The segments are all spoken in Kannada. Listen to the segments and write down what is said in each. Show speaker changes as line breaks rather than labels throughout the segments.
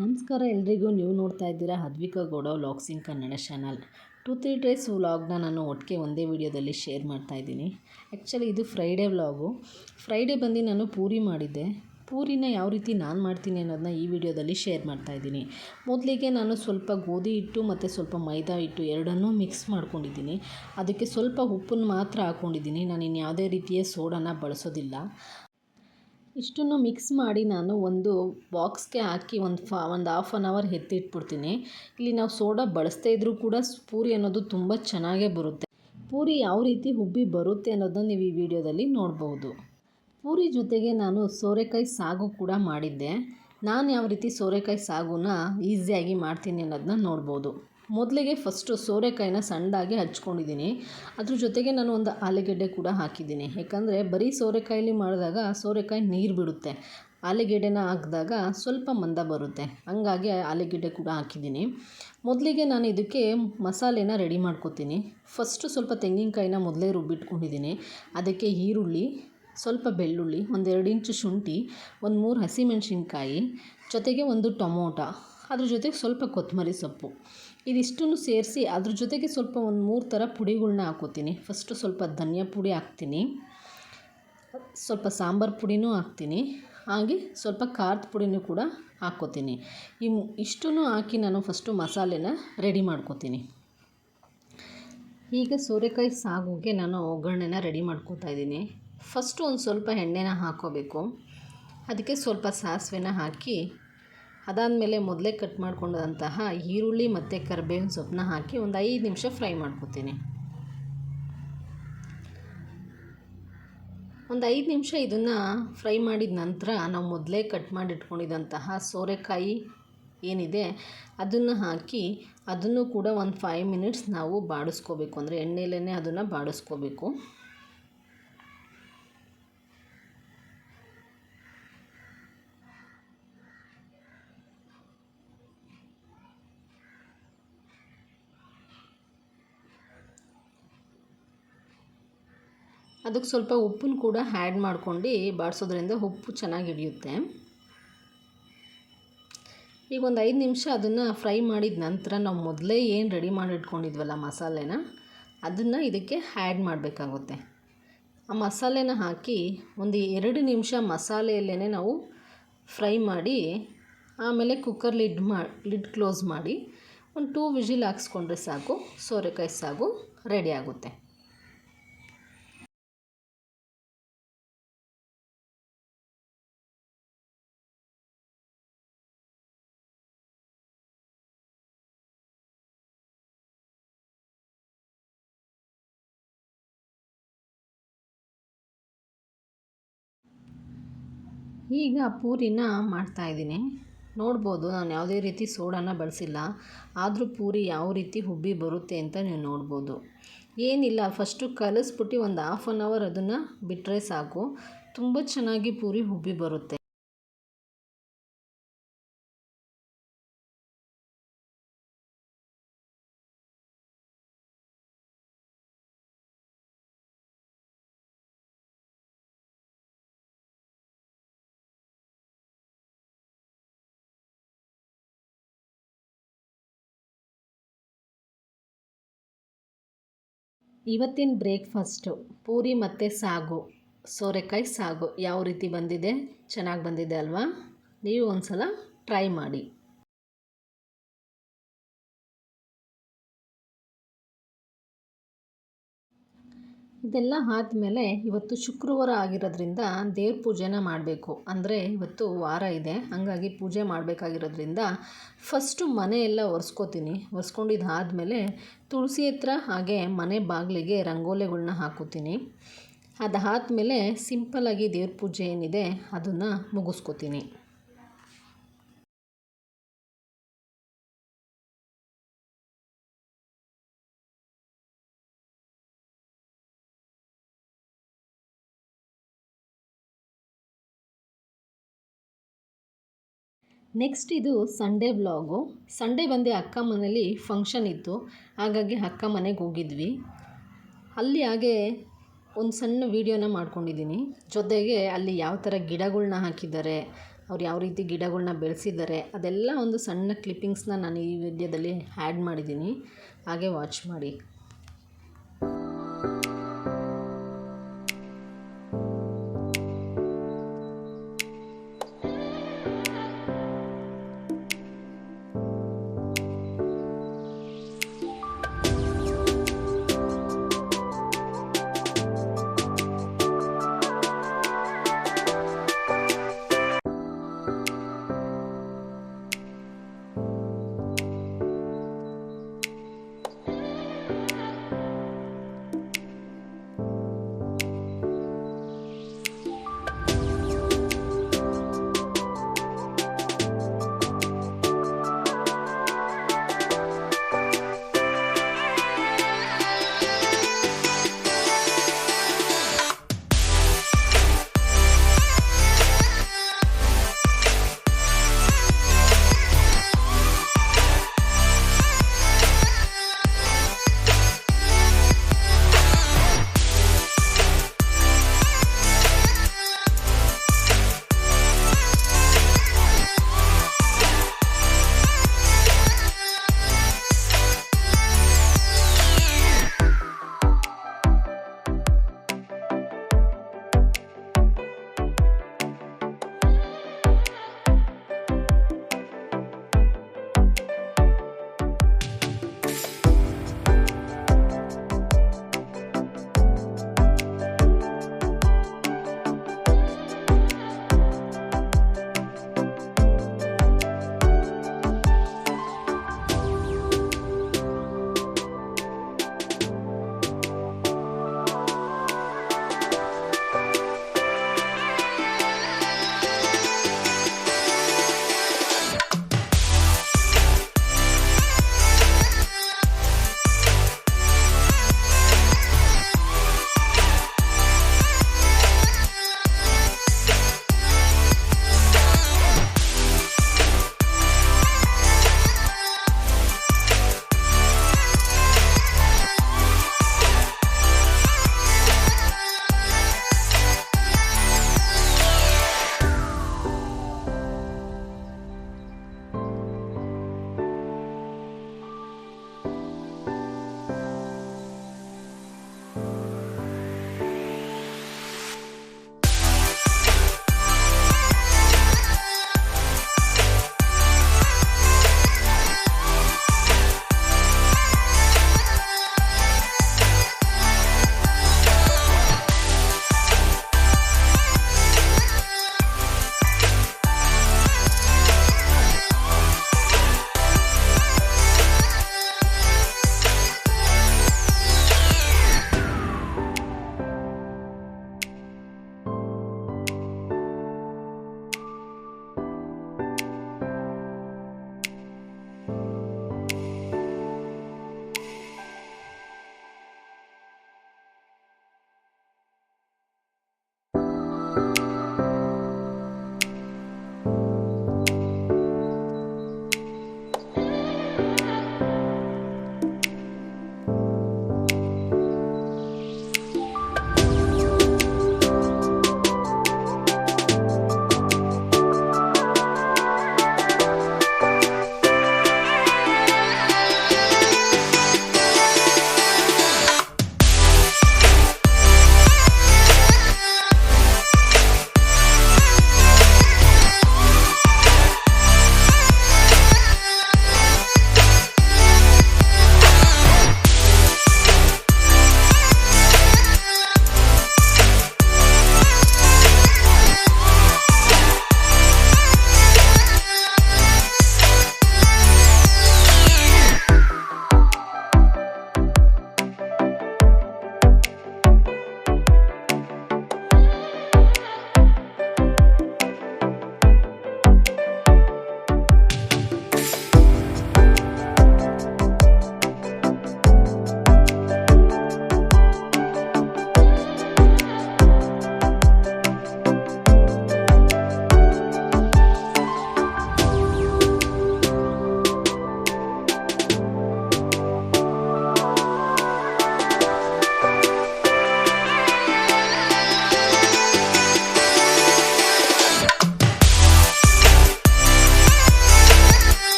ನಮಸ್ಕಾರ ಎಲ್ರಿಗೂ. ನೀವು ನೋಡ್ತಾ ಇದ್ದೀರಾ ಅದ್ವಿಕಾ ಗೌಡ ವ್ಲಾಗ್ಸ್ ಇನ್ ಕನ್ನಡ ಚಾನಲ್. 2-3 ಡೇಸ್ ವ್ಲಾಗ್ನ ನಾನು ಒಟ್ಟಿಗೆ ಒಂದೇ ವಿಡಿಯೋದಲ್ಲಿ ಶೇರ್ ಮಾಡ್ತಾ ಇದ್ದೀನಿ. ಆ್ಯಕ್ಚುಲಿ ಇದು ಫ್ರೈಡೇ ವ್ಲಾಗು. ಫ್ರೈಡೇ ಬಂದು ನಾನು ಪೂರಿ ಮಾಡಿದ್ದೆ. ಪೂರಿನ ಯಾವ ರೀತಿ ನಾನು ಮಾಡ್ತೀನಿ ಅನ್ನೋದನ್ನ ಈ ವಿಡಿಯೋದಲ್ಲಿ ಶೇರ್ ಮಾಡ್ತಾ ಇದ್ದೀನಿ. ಮೊದಲಿಗೆ ನಾನು ಸ್ವಲ್ಪ ಗೋಧಿ ಹಿಟ್ಟು ಮತ್ತು ಸ್ವಲ್ಪ ಮೈದಾ ಹಿಟ್ಟು ಎರಡನ್ನೂ ಮಿಕ್ಸ್ ಮಾಡ್ಕೊಂಡಿದ್ದೀನಿ. ಅದಕ್ಕೆ ಸ್ವಲ್ಪ ಉಪ್ಪನ್ನು ಮಾತ್ರ ಹಾಕ್ಕೊಂಡಿದ್ದೀನಿ. ನಾನು ಇನ್ಯಾವುದೇ ರೀತಿಯ ಸೋಡಾನ ಬಳಸೋದಿಲ್ಲ. ಇಷ್ಟನ್ನು ಮಿಕ್ಸ್ ಮಾಡಿ ನಾನು ಒಂದು ಬಾಕ್ಸ್ಗೆ ಹಾಕಿ ಒಂದು ಹಾಫ್ ಆನ್ ಅವರ್ ಎತ್ತಿಟ್ಬಿಡ್ತೀನಿ. ಇಲ್ಲಿ ನಾವು ಸೋಡಾ ಬಳಸದೇ ಇದ್ದರೂ ಕೂಡ ಪೂರಿ ಅನ್ನೋದು ತುಂಬ ಚೆನ್ನಾಗೇ ಬರುತ್ತೆ. ಪೂರಿ ಯಾವ ರೀತಿ ಉಬ್ಬಿ ಬರುತ್ತೆ ಅನ್ನೋದನ್ನ ನೀವು ಈ ವಿಡಿಯೋದಲ್ಲಿ ನೋಡ್ಬೋದು. ಪೂರಿ ಜೊತೆಗೆ ನಾನು ಸೋರೆಕಾಯಿ ಸಾಗು ಕೂಡ ಮಾಡಿದ್ದೆ. ನಾನು ಯಾವ ರೀತಿ ಸೋರೆಕಾಯಿ ಸಾಗುನ ಈಸಿಯಾಗಿ ಮಾಡ್ತೀನಿ ಅನ್ನೋದನ್ನ ನೋಡ್ಬೋದು. ಮೊದಲಿಗೆ ಫಸ್ಟು ಸೋರೆಕಾಯಿನ ಸಣ್ಣದಾಗಿ ಹಚ್ಕೊಂಡಿದ್ದೀನಿ. ಅದ್ರ ಜೊತೆಗೆ ನಾನು ಒಂದು ಆಲೂಗೆಡ್ಡೆ ಕೂಡ ಹಾಕಿದ್ದೀನಿ. ಯಾಕಂದರೆ ಬರೀ ಸೋರೆಕಾಯಲ್ಲಿ ಮಾಡಿದಾಗ ಸೋರೆಕಾಯಿ ನೀರು ಬಿಡುತ್ತೆ. ಆಲೂಗೆಡ್ಡೆನ ಹಾಕಿದಾಗ ಸ್ವಲ್ಪ ಮಂದ ಬರುತ್ತೆ. ಹಂಗಾಗಿ ಆಲೂಗೆಡ್ಡೆ ಕೂಡ ಹಾಕಿದ್ದೀನಿ. ಮೊದಲಿಗೆ ನಾನು ಇದಕ್ಕೆ ಮಸಾಲೆನ ರೆಡಿ ಮಾಡ್ಕೊತೀನಿ. ಫಸ್ಟು ಸ್ವಲ್ಪ ತೆಂಗಿನಕಾಯಿನ ಮೊದಲೇ ರುಬ್ಬಿಟ್ಕೊಂಡಿದ್ದೀನಿ. ಅದಕ್ಕೆ ಈರುಳ್ಳಿ, ಸ್ವಲ್ಪ ಬೆಳ್ಳುಳ್ಳಿ, 1-2 ಇಂಚು ಶುಂಠಿ, 1-3 ಹಸಿಮೆಣಸಿನ್ಕಾಯಿ, ಜೊತೆಗೆ ಒಂದು ಟೊಮೊಟೊ, ಅದ್ರ ಜೊತೆಗೆ ಸ್ವಲ್ಪ ಕೊತ್ತಂಬರಿ ಸೊಪ್ಪು, ಇದಿಷ್ಟನ್ನು ಸೇರಿಸಿ ಅದ್ರ ಜೊತೆಗೆ ಸ್ವಲ್ಪ 1-3 ಥರ ಪುಡಿಗಳ್ನ ಹಾಕ್ಕೋತೀನಿ. ಫಸ್ಟು ಸ್ವಲ್ಪ ಧನಿಯಾ ಪುಡಿ ಹಾಕ್ತೀನಿ, ಸ್ವಲ್ಪ ಸಾಂಬಾರು ಪುಡಿನೂ ಹಾಕ್ತೀನಿ, ಹಾಗೆ ಸ್ವಲ್ಪ ಖಾರದ ಪುಡಿನೂ ಕೂಡ ಹಾಕ್ಕೋತೀನಿ. ಇಷ್ಟನ್ನು ಹಾಕಿ ನಾನು ಫಸ್ಟು ಮಸಾಲೆನ ರೆಡಿ ಮಾಡ್ಕೋತೀನಿ. ಈಗ ಸೋರೆಕಾಯಿ ಸಾಗುಗೆ ನಾನು ಒಗ್ಗರಣೆನ ರೆಡಿ ಮಾಡ್ಕೋತಾ ಇದ್ದೀನಿ. ಫಸ್ಟು ಒಂದು ಸ್ವಲ್ಪ ಎಣ್ಣೆನ ಹಾಕ್ಕೋಬೇಕು. ಅದಕ್ಕೆ ಸ್ವಲ್ಪ ಸಾಸಿವೆನ ಹಾಕಿ, ಅದಾದಮೇಲೆ ಮೊದಲೇ ಕಟ್ ಮಾಡ್ಕೊಂಡಂತಹ ಈರುಳ್ಳಿ ಮತ್ತು ಕರಿಬೇವಿನ ಸೊಪ್ಪನ್ನ ಹಾಕಿ ಒಂದು 5 ನಿಮಿಷ ಫ್ರೈ ಮಾಡ್ಕೊತೀನಿ. ಒಂದು 5 ನಿಮಿಷ ಇದನ್ನು ಫ್ರೈ ಮಾಡಿದ ನಂತರ ನಾವು ಮೊದಲೇ ಕಟ್ ಮಾಡಿ ಇಟ್ಕೊಂಡಿದ್ದಂತಹ ಸೋರೆಕಾಯಿ ಏನಿದೆ ಅದನ್ನು ಹಾಕಿ ಅದನ್ನು ಕೂಡ ಒಂದು 5 ಮಿನಿಟ್ಸ್ ನಾವು ಬಾಡಿಸ್ಕೋಬೇಕು. ಅಂದರೆ ಎಣ್ಣೆಯಲ್ಲೇ ಅದನ್ನು ಬಾಡಿಸ್ಕೋಬೇಕು. ಅದಕ್ಕೆ ಸ್ವಲ್ಪ ಉಪ್ಪನ್ನು ಕೂಡ ಆ್ಯಡ್ ಮಾಡ್ಕೊಂಡು ಬಾಡಿಸೋದ್ರಿಂದ ಉಪ್ಪು ಚೆನ್ನಾಗಿ ಹಿಡಿಯುತ್ತೆ. ಈಗ ಒಂದು 5 ನಿಮಿಷ ಅದನ್ನು ಫ್ರೈ ಮಾಡಿದ ನಂತರ ನಾವು ಮೊದಲೇ ಏನು ರೆಡಿ ಮಾಡಿ ಇಟ್ಕೊಂಡಿದ್ವಲ್ಲ ಮಸಾಲೆನ, ಅದನ್ನು ಇದಕ್ಕೆ ಆ್ಯಡ್ ಮಾಡಬೇಕಾಗುತ್ತೆ. ಆ ಮಸಾಲೆನ ಹಾಕಿ ಒಂದು 2 ನಿಮಿಷ ಮಸಾಲೆಯಲ್ಲೇ ನಾವು ಫ್ರೈ ಮಾಡಿ, ಆಮೇಲೆ ಕುಕ್ಕರ್ ಲಿಡ್ ಕ್ಲೋಸ್ ಮಾಡಿ ಒಂದು 2 ವಿಜಿಲ್ ಹಾಕ್ಸ್ಕೊಂಡ್ರೆ ಸಾಕು, ಸೋರೆಕಾಯಿ ಸಾಗು ರೆಡಿ ಆಗುತ್ತೆ. ಈಗ ಪೂರಿನ ಮಾಡ್ತಾಯಿದ್ದೀನಿ. ನೋಡ್ಬೋದು, ನಾನು ಯಾವುದೇ ರೀತಿ ಸೋಡಾನ ಬಳಸಿಲ್ಲ. ಆದರೂ ಪೂರಿ ಯಾವ ರೀತಿ ಉಬ್ಬಿ ಬರುತ್ತೆ ಅಂತ ನೀವು ನೋಡ್ಬೋದು. ಏನಿಲ್ಲ, ಫಸ್ಟು ಕಲಿಸ್ಬಿಟ್ಟು ಒಂದು ಹಾಫ್ ಆನ್ ಅವರ್ ಅದನ್ನು ಬಿಟ್ಟರೆ ಸಾಕು, ತುಂಬ ಚೆನ್ನಾಗಿ ಪೂರಿ ಉಬ್ಬಿ ಬರುತ್ತೆ. ಇವತ್ತಿನ ಬ್ರೇಕ್ಫಾಸ್ಟು ಪೂರಿ ಮತ್ತು ಸಾಗು, ಸೋರೆಕಾಯಿ ಸಾಗು ಯಾವ ರೀತಿ ಬಂದಿದೆ, ಚೆನ್ನಾಗಿ ಬಂದಿದೆ ಅಲ್ವಾ? ನೀವು ಒಂದು ಸಲ ಟ್ರೈ ಮಾಡಿ. ಇದೆಲ್ಲ ಆದಮೇಲೆ ಇವತ್ತು ಶುಕ್ರವಾರ ಆಗಿರೋದ್ರಿಂದ ದೇವ್ರ ಪೂಜೆನ ಮಾಡಬೇಕು. ಅಂದರೆ ಇವತ್ತು ವಾರ ಇದೆ, ಹಾಗಾಗಿ ಪೂಜೆ ಮಾಡಬೇಕಾಗಿರೋದ್ರಿಂದ ಫಸ್ಟು ಮನೆಯೆಲ್ಲ ಒರೆಸ್ಕೋತೀನಿ. ಒರೆಸ್ಕೊಂಡಿದ್ದಾದಮೇಲೆ ತುಳಸಿ ಹತ್ರ ಹಾಗೆ ಮನೆ ಬಾಗಿಲಿಗೆ ರಂಗೋಲಿಗಳ್ನ ಹಾಕೋತೀನಿ. ಅದಾದಮೇಲೆ ಸಿಂಪಲ್ಲಾಗಿ ದೇವ್ರ ಪೂಜೆ ಏನಿದೆ ಅದನ್ನು ಮುಗಿಸ್ಕೋತೀನಿ. ನೆಕ್ಸ್ಟ್ ಇದು ಸಂಡೇ ವ್ಲಾಗು. ಸಂಡೇ ಬಂದು ಅಕ್ಕ ಮನೇಲಿ ಫಂಕ್ಷನ್ ಇತ್ತು, ಹಾಗಾಗಿ ಅಕ್ಕ ಮನೆಗೆ ಹೋಗಿದ್ವಿ. ಅಲ್ಲಿ ಹಾಗೆ ಒಂದು ಸಣ್ಣ ವೀಡಿಯೋನ ಮಾಡ್ಕೊಂಡಿದ್ದೀನಿ. ಜೊತೆಗೆ ಅಲ್ಲಿ ಯಾವ ಥರ ಗಿಡಗಳ್ನ ಹಾಕಿದ್ದಾರೆ, ಅವ್ರು ಯಾವ ರೀತಿ ಗಿಡಗಳ್ನ ಬೆಳೆಸಿದ್ದಾರೆ ಅದೆಲ್ಲ ಒಂದು ಸಣ್ಣ ಕ್ಲಿಪ್ಪಿಂಗ್ಸ್ನ ನಾನು ಈ ವಿಡಿಯೋದಲ್ಲಿ ಆ್ಯಡ್ ಮಾಡಿದ್ದೀನಿ, ಹಾಗೆ ವಾಚ್ ಮಾಡಿ.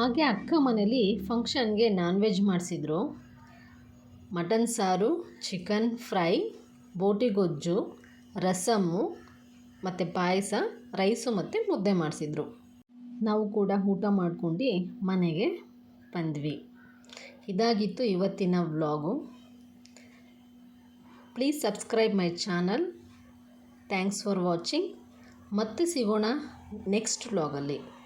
ಹಾಗೆ ಅಕ್ಕ ಮನೇಲಿ ಫಂಕ್ಷನ್ಗೆ ನಾನ್ ವೆಜ್ ಮಾಡಿಸಿದ್ರು. ಮಟನ್ ಸಾರು, ಚಿಕನ್ ಫ್ರೈ, ಬೋಟಿ ಗೊಜ್ಜು, ರಸಮ್ಮು ಮತ್ತು ಪಾಯಸ, ರೈಸು ಮತ್ತು ಮುದ್ದೆ ಮಾಡಿಸಿದ್ರು. ನಾವು ಕೂಡ ಊಟ ಮಾಡ್ಕೊಂಡು ಮನೆಗೆ ಬಂದ್ವಿ. ಇದಾಗಿತ್ತು ಇವತ್ತಿನ vlog. Please subscribe my channel. Thanks for watching. ಮತ್ತೆ ಸಿಗೋಣ ನೆಕ್ಸ್ಟ್ ವ್ಲಾಗಲ್ಲಿ.